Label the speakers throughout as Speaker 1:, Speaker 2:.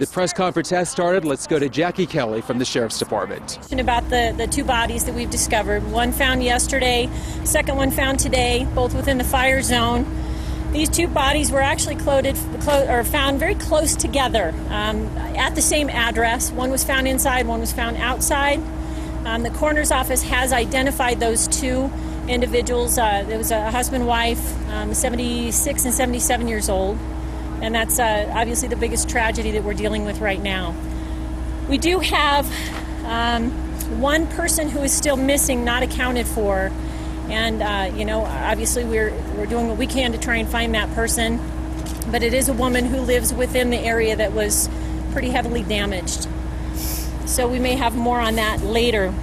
Speaker 1: The press conference has started. Let's go to Jackie Kelly from the Sheriff's Department.
Speaker 2: About the two bodies that we've discovered. One found yesterday, second one found today, both within the fire zone. These two bodies were actually found very close together at the same address. One was found inside, one was found outside. The coroner's office has identified those two individuals. There was a husband-wife, 76 and 77 years old. And that's obviously the biggest tragedy that we're dealing with right now. We do have one person who is still missing, not accounted for. And, obviously we're doing what we can to try and find that person. But it is a woman who lives within the area that was pretty heavily damaged. So we may have more on that later.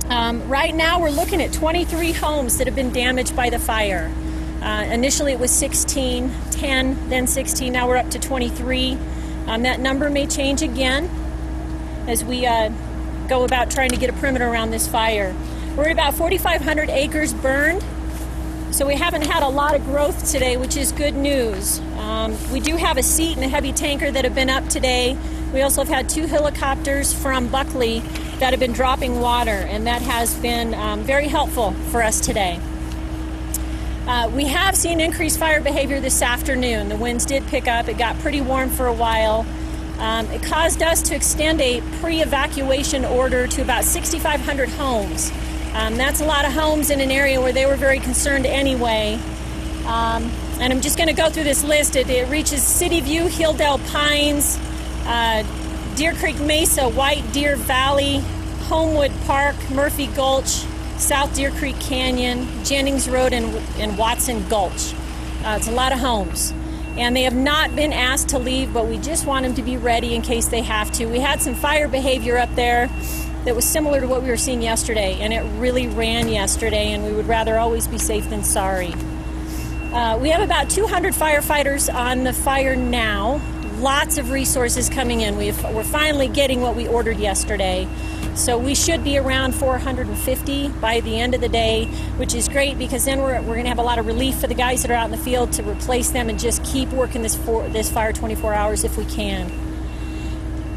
Speaker 2: Right now we're looking at 23 homes that have been damaged by the fire. Initially it was 16, 10, then 16, now we're up to 23. That number may change again as we go about trying to get a perimeter around this fire. We're at about 4,500 acres burned, so we haven't had a lot of growth today, which is good news. We do have a seat and a heavy tanker that have been up today. We also have had 2 helicopters from Buckley that have been dropping water, and that has been very helpful for us today. We have seen increased fire behavior this afternoon. The winds did pick up. It got pretty warm for a while. It caused us to extend a pre-evacuation order to about 6,500 homes. That's a lot of homes in an area where they were very concerned anyway. And I'm just going to go through this list. It reaches City View, Hilldale Pines, Deer Creek Mesa, White Deer Valley, Homewood Park, Murphy Gulch, South Deer Creek Canyon, Jennings Road, and Watson Gulch. It's a lot of homes. And they have not been asked to leave, but we just want them to be ready in case they have to. We had some fire behavior up there that was similar to what we were seeing yesterday, and it really ran yesterday, and we would rather always be safe than sorry. We have about 200 firefighters on the fire now. Lots of resources coming in. We're finally getting what we ordered yesterday. So we should be around 450 by the end of the day, which is great because then we're going to have a lot of relief for the guys that are out in the field to replace them and just keep working this fire 24 hours if we can.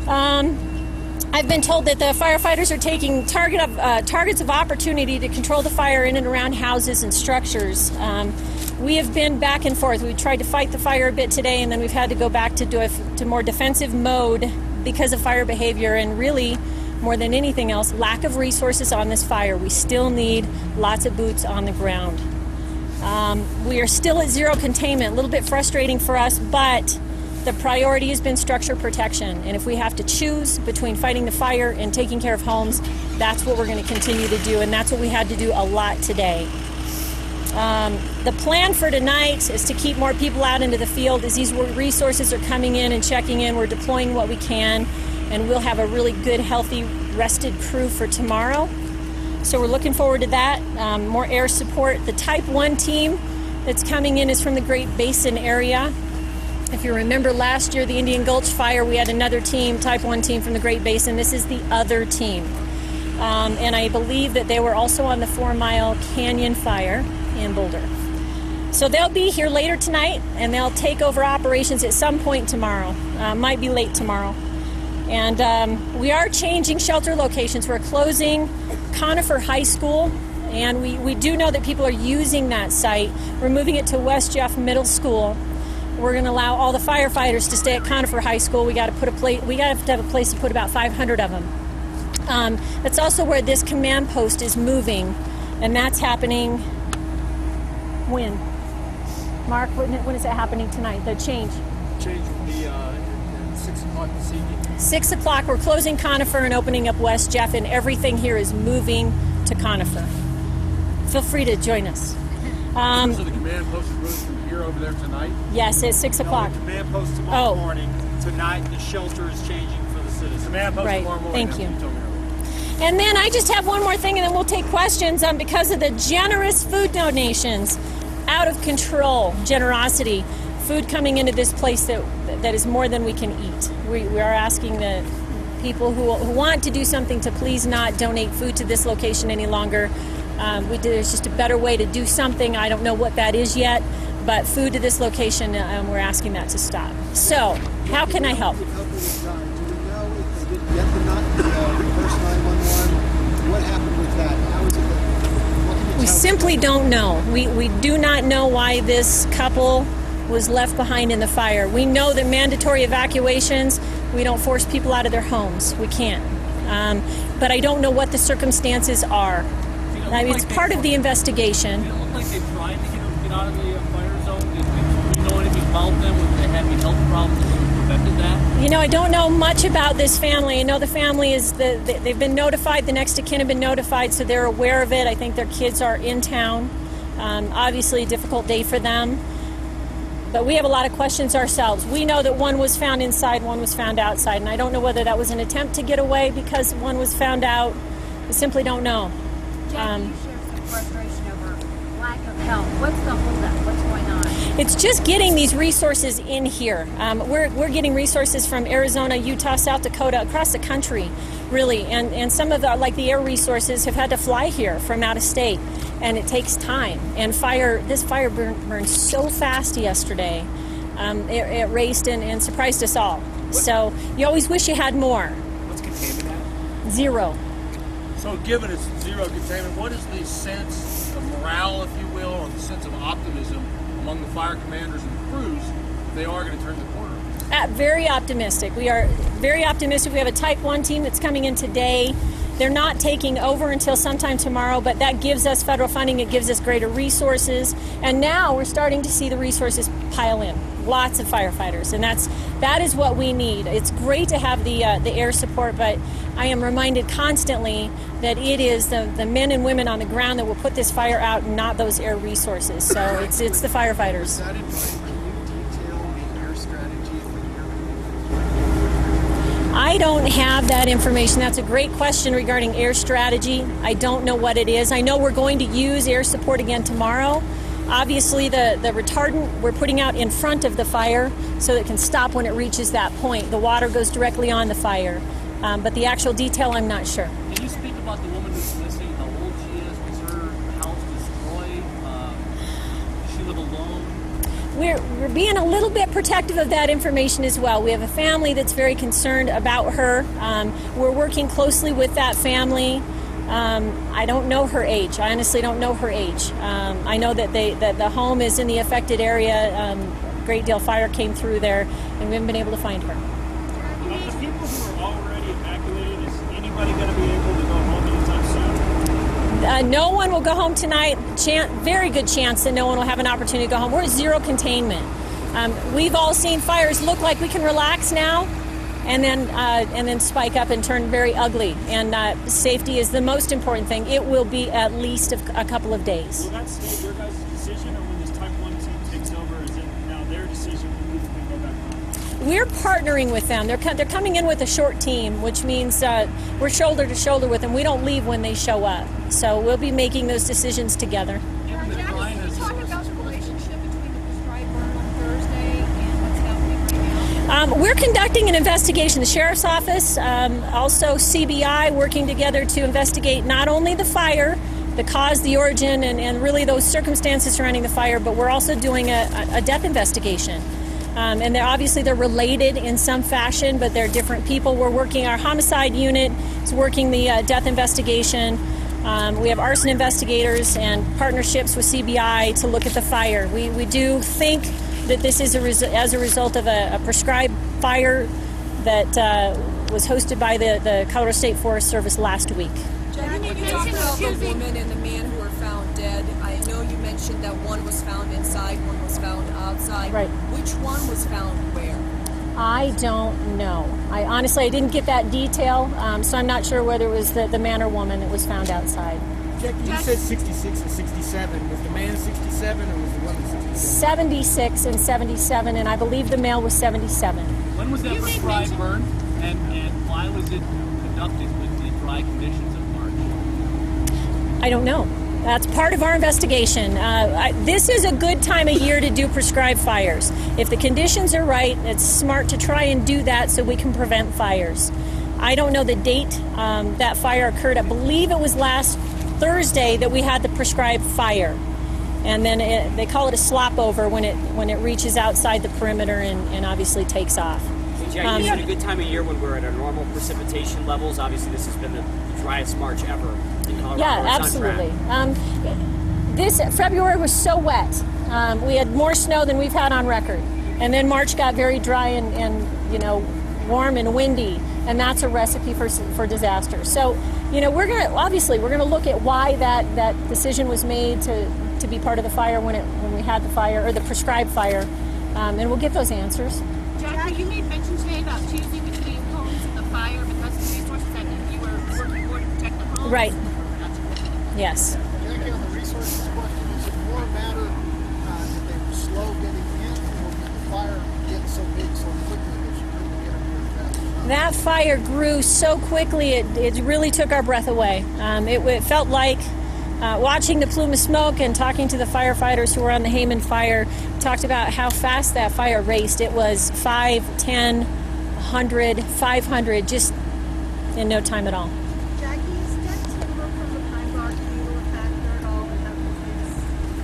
Speaker 2: I've been told that the firefighters are taking targets of opportunity to control the fire in and around houses and structures. We have been back and forth. We tried to fight the fire a bit today, and then we've had to go back to more defensive mode because of fire behavior and really, more than anything else, lack of resources on this fire. We still need lots of boots on the ground. We are still at zero containment, a little bit frustrating for us, but the priority has been structure protection. And if we have to choose between fighting the fire and taking care of homes, that's what we're going to continue to do, and that's what we had to do a lot today. The plan for tonight is to keep more people out into the field as these resources are coming in and checking in. We're deploying what we can, and we'll have a really good, healthy, rested crew for tomorrow. So we're looking forward to that. More air support. The Type 1 team that's coming in is from the Great Basin area. If you remember last year, the Indian Gulch fire, we had another team, Type 1 team from the Great Basin. This is the other team. And I believe that they were also on the 4 Mile Canyon fire in Boulder. So they'll be here later tonight, and they'll take over operations at some point tomorrow. Might be late tomorrow. And we are changing shelter locations. We're closing Conifer High School, and we do know that people are using that site. We're moving it to West Jeff Middle School. We're going to allow all the firefighters to stay at Conifer High School. We got to have a place to put about 500 of them. That's also where this command post is moving, and that's happening when? Mark, when is it happening tonight? The change?
Speaker 3: Change will be at 6 o'clock this evening.
Speaker 2: 6 o'clock. We're closing Conifer and opening up West Jeff, and everything here is moving to Conifer. Feel free to join us.
Speaker 3: So the command post is moving from here over there tonight?
Speaker 2: Yes, at 6 o'clock.
Speaker 4: The command post tomorrow morning. Tonight, the shelter is changing for the citizens.
Speaker 3: Command post tomorrow morning.
Speaker 2: Thank you. And then I just have one more thing, and then we'll take questions. Because of the generous food donations, out of control generosity, food coming into this place that is more than we can eat. We are asking the people who want to do something to please not donate food to this location any longer. There's just a better way to do something. I don't know what that is yet, but food to this location, we're asking that to stop. So, how can I help?
Speaker 5: Do we know if they didn't get the first 911? What happened with that? How is it that?
Speaker 2: We simply don't know. We do not know why this couple was left behind in the fire. We know that mandatory evacuations, we don't force people out of their homes. We can't. But I don't know what the circumstances are. I mean, it's part of the investigation.
Speaker 3: Did it look like they tried to get out of the fire zone? Did you know anything about them? If they had any health problems that prevented that?
Speaker 2: You know, I don't know much about this family. I know the family they've been notified, the next of kin have been notified, so they're aware of it. I think their kids are in town. Obviously a difficult day for them. But we have a lot of questions ourselves. We know that one was found inside, one was found outside, and I don't know whether that was an attempt to get away because one was found out. We simply don't know.
Speaker 6: Jackie, you shared some frustration over lack of help. What's the holdup? What's going on?
Speaker 2: It's just getting these resources in here. We're getting resources from Arizona, Utah, South Dakota, across the country, really. And some of the air resources have had to fly here from out of state. And it takes time. And this fire burned so fast yesterday. It raced and surprised us all. So you always wish you had more.
Speaker 3: What's containment at?
Speaker 2: 0.
Speaker 7: So given it's zero containment, what is the sense of morale, if you will, or the sense of optimism among the fire commanders and the crews if they are going to turn the corner?
Speaker 2: Very optimistic. We are very optimistic. We have a Type 1 team that's coming in today. They're not taking over until sometime tomorrow, but that gives us federal funding. It gives us greater resources. And now we're starting to see the resources pile in. Lots of firefighters, and that is what we need. It's great to have the air support, but I am reminded constantly that it is the men and women on the ground that will put this fire out, and not those air resources. So it's the firefighters.
Speaker 5: Is that in mind? Can you detail the air strategy for the air?
Speaker 2: I don't have that information. That's a great question regarding air strategy. I don't know what it is. I know we're going to use air support again tomorrow. Obviously, the retardant we're putting out in front of the fire so that it can stop when it reaches that point. The water goes directly on the fire. But the actual detail, I'm not sure.
Speaker 3: Can you speak about the woman who's missing? How old she is? Was her house destroyed? Does she live alone?
Speaker 2: We're being a little bit protective of that information as well. We have a family that's very concerned about her. We're working closely with that family. I don't know her age. I honestly don't know her age. I know that the home is in the affected area. Great Deal Fire came through there, and we haven't been able to find her.
Speaker 8: Of the people who are already evacuated, is anybody going to be able to go home anytime soon?
Speaker 2: No one will go home tonight. Very good chance that no one will have an opportunity to go home. We're at 0 containment. We've all seen fires look like we can relax now, and then spike up and turn very ugly. And safety is the most important thing. It will be at least a couple of days.
Speaker 8: Will that stay your guys' decision, or when this Type 1 team takes over, is it now their decision when we can go back home?
Speaker 2: We're partnering with them. They're coming in with a short team, which means we're shoulder to shoulder with them. We don't leave when they show up. So we'll be making those decisions together.
Speaker 6: Jackie, can you talk about the relationship between the prescribed burn on Thursday and what's happening right now?
Speaker 2: We're conducting an investigation. The Sheriff's Office, also CBI, working together to investigate not only the fire, the cause, the origin, and really those circumstances surrounding the fire, but we're also doing a death investigation. And they're related in some fashion, but they're different people. We're working, our homicide unit is working the death investigation. We have arson investigators and partnerships with CBI to look at the fire. We do think that this is as a result of a prescribed fire that was hosted by the Colorado State Forest Service last week.
Speaker 9: Jackie, when you talk about the woman and the man who were found dead, I know you mentioned that one was found inside, one was found outside.
Speaker 2: Right.
Speaker 9: Which one was found where?
Speaker 2: I don't know. I didn't get that detail, so I'm not sure whether it was the man or woman that was found outside.
Speaker 5: Jackie, you said 66 and 67. Was the man 67 or was the woman 67?
Speaker 2: 76 and 77, and I believe the male was 77.
Speaker 3: When was that prescribed burn? And why was it conducted with the dry conditions of March?
Speaker 2: I don't know. That's part of our investigation. This is a good time of year to do prescribed fires. If the conditions are right, it's smart to try and do that so we can prevent fires. I don't know the date that fire occurred. I believe it was last Thursday that we had the prescribed fire. and then they call it a slop over when it reaches outside the perimeter and obviously takes off.
Speaker 10: Hey, Jackie, is it a good time of year when we're at our normal precipitation levels? Obviously, this has been the driest March ever in Colorado.
Speaker 2: Yeah,
Speaker 10: It's on track.
Speaker 2: absolutely. This February was so wet. We had more snow than we've had on record, and then March got very dry and warm and windy, and that's a recipe for disaster. So, we're gonna look at why that decision was made to be part of the fire when we had the fire, or the prescribed fire, and we'll get those answers.
Speaker 6: Jackie, you made mention today about choosing between homes and the fire because of the resources that you were working for to protect the homes.
Speaker 2: Right. Yes.
Speaker 5: Jackie, on the resources question, is it more a matter that they were slow getting in, or did the fire get so big so quickly that you couldn't get them here fast?
Speaker 2: That fire grew so quickly, it really took our breath away. It felt like watching the plume of smoke and talking to the firefighters who were on the Hayman fire, talked about how fast that fire raced. It was 5, 10, 100, 500, just in no time at all.
Speaker 6: Jackie, is dead timber from the pine bark beetle a factor at all in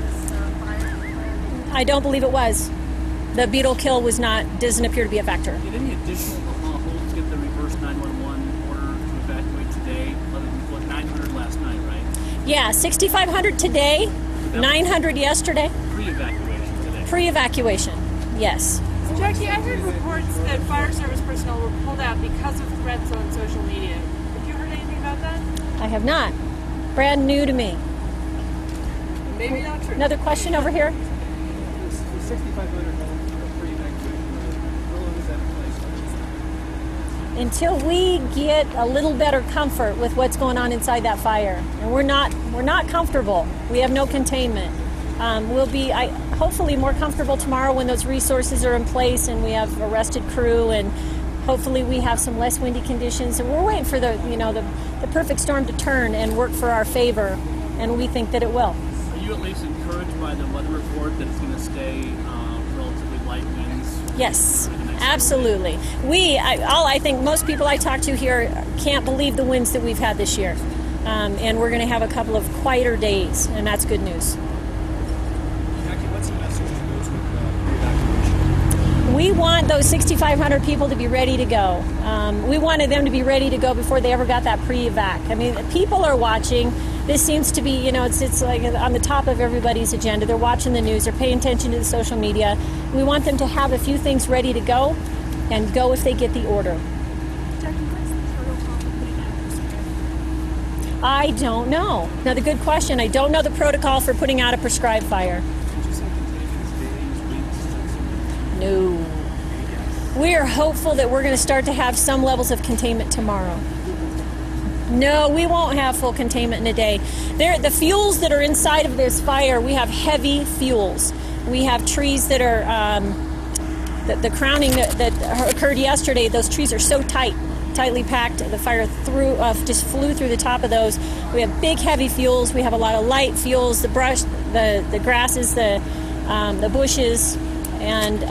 Speaker 6: this fire?
Speaker 2: I don't believe it was. The beetle kill doesn't appear to be a factor.
Speaker 3: Did any additional homes get the reverse 911 order to evacuate today, other than what 900 last night, right?
Speaker 2: Yeah, 6,500 today, 900 yesterday.
Speaker 3: Pre-evacuation today.
Speaker 2: Pre-evacuation, yes.
Speaker 11: Jackie, I heard reports that fire service personnel were pulled out because of threats on social media. Have you heard anything about that?
Speaker 2: I have not. Brand new to me.
Speaker 11: Maybe not true.
Speaker 2: Another question over here?
Speaker 4: The 6,500 homes are pre-evacuation. How long is that in place?
Speaker 2: Until we get a little better comfort with what's going on inside that fire, and we're not comfortable. We have no containment. We'll be hopefully more comfortable tomorrow when those resources are in place and we have a rested crew, and hopefully we have some less windy conditions. And we're waiting for the perfect storm to turn and work for our favor, and we think that it will.
Speaker 3: Are you at least encouraged by the weather report that it's going to stay relatively light winds?
Speaker 2: Yes, absolutely. I think most people I talk to here can't believe the winds that we've had this year. And we're going to have a couple of quieter days, and that's good news.
Speaker 4: Jackie, what's the message to those with pre-evacuation?
Speaker 2: We want those 6,500 people to be ready to go. We wanted them to be ready to go before they ever got that pre-evac. I mean, people are watching. This seems to be, it's like on the top of everybody's agenda. They're watching the news. They're paying attention to the social media. We want them to have a few things ready to go and go if they get the order.
Speaker 6: Jackie, what's the protocol for putting out a prescribed?
Speaker 2: I don't know. Another good question. I don't know the protocol for putting out a prescribed fire. No. We are hopeful that we're going to start to have some levels of containment tomorrow. No, we won't have full containment in a day. The fuels that are inside of this fire, we have heavy fuels. We have trees that are, the crowning that occurred yesterday, those trees are so tightly packed. The fire just flew through the top of those. We have big, heavy fuels. We have a lot of light fuels, the brush, the grasses, the bushes, and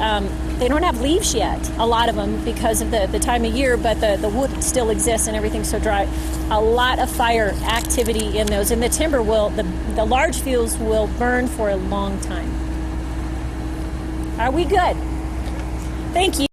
Speaker 2: they don't have leaves yet, a lot of them, because of the time of year, but the wood still exists and everything's so dry. A lot of fire activity in those, and the timber the large fuels will burn for a long time. Are we good? Thank you.